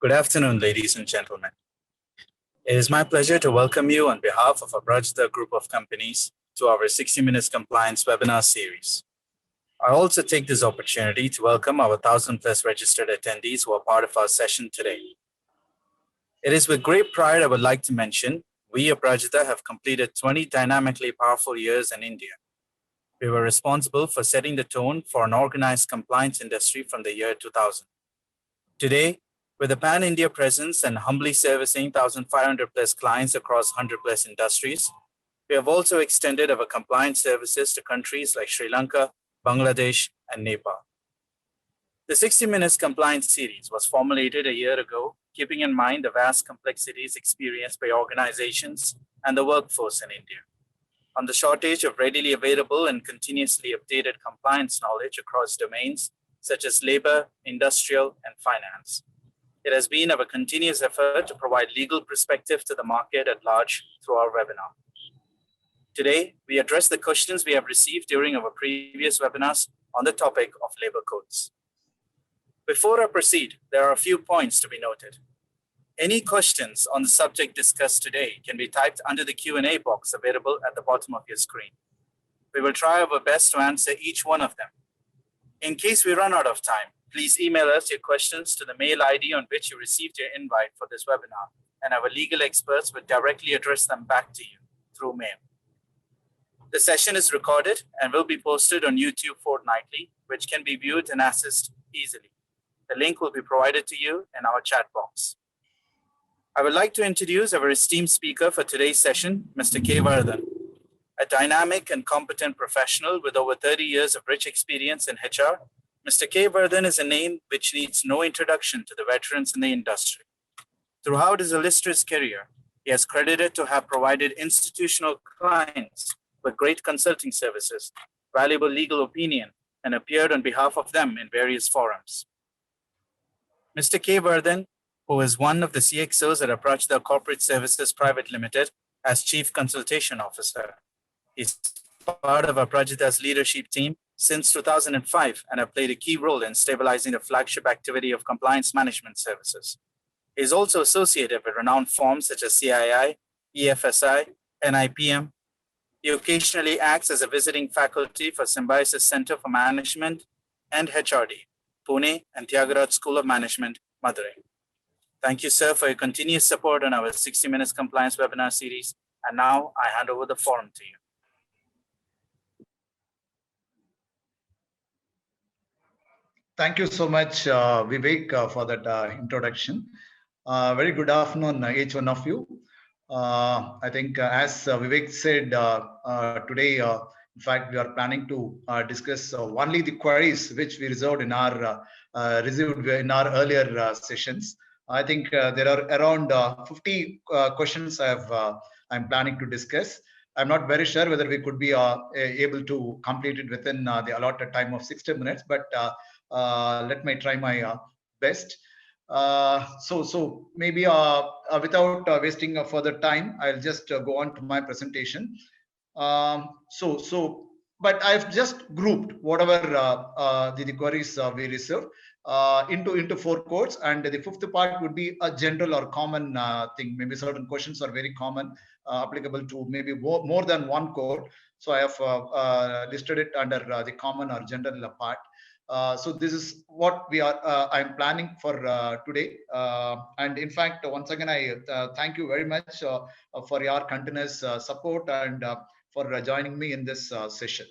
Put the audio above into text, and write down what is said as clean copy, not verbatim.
Good afternoon, ladies and gentlemen. It is my pleasure to welcome you on behalf of Aparajitha Group of Companies to our 60 Minutes Compliance webinar series. I also take this opportunity to welcome our 1,000+ registered attendees who are part of our session today. It is with great pride I would like to mention, we Aparajitha have completed 20 dynamically powerful years in India. We were responsible for setting the tone for an organized compliance industry from the year 2000. Today, with a pan-India presence and humbly servicing 1,500+ clients across 100+ industries, we have also extended our compliance services to countries like Sri Lanka, Bangladesh, and Nepal. The 60 Minutes Compliance series was formulated a year ago, keeping in mind the vast complexities experienced by organizations and the workforce in India, on the shortage of readily available and continuously updated compliance knowledge across domains such as labor, industrial, and finance. It has been our continuous effort to provide legal perspective to the market at large through our webinar. Today, we address the questions we have received during our previous webinars on the topic of labor codes. Before I proceed, there are a few points to be noted. Any questions on the subject discussed today can be typed under the Q&A box available at the bottom of your screen. We will try our best to answer each one of them. In case we run out of time, please email us your questions to the mail ID on which you received your invite for this webinar, and our legal experts will directly address them back to you through mail. The session is recorded and will be posted on YouTube fortnightly, which can be viewed and accessed easily. The link will be provided to you in our chat box. I would like to introduce our esteemed speaker for today's session, Mr. K Varadan. A dynamic and competent professional with over 30 years of rich experience in HR, Mr. K Varadan is a name which needs no introduction to the veterans in the industry. Throughout his illustrious career, he has credited to have provided institutional clients with great consulting services, valuable legal opinion, and appeared on behalf of them in various forums. Mr. K Varadan, who is one of the CXOs at Aparajitha Corporate Services Private Limited as Chief Consultation Officer, is part of Aparajitha's leadership team since 2005 and have played a key role in stabilizing the flagship activity of compliance management services. He is also associated with renowned firms such as CII, EFSI, NIPM. He occasionally acts as a visiting faculty for Symbiosis Center for Management and HRD, Pune and Tyagaraja School of Management, Madurai. Thank you, sir, for your continuous support on our 60 Minutes Compliance webinar series. And now I hand over the forum to you. Thank you so much, Vivek, for that introduction. Very good afternoon, each one of you. I think, as Vivek said, today, in fact, we are planning to discuss only the queries which we received in our earlier sessions. I think there are around 50 questions I'm planning to discuss. I'm not very sure whether we could be able to complete it within the allotted time of 60 minutes, but let me try my best. So maybe without wasting further time, I'll just go on to my presentation. But I've just grouped whatever the queries we received into 4 codes, and the 5th part would be a general or common thing. Maybe certain questions are very common, applicable to maybe more than one code. So I have listed it under the common or general part. So this is what I'm planning for today. And in fact, once again, I thank you very much for your continuous support and for joining me in this session.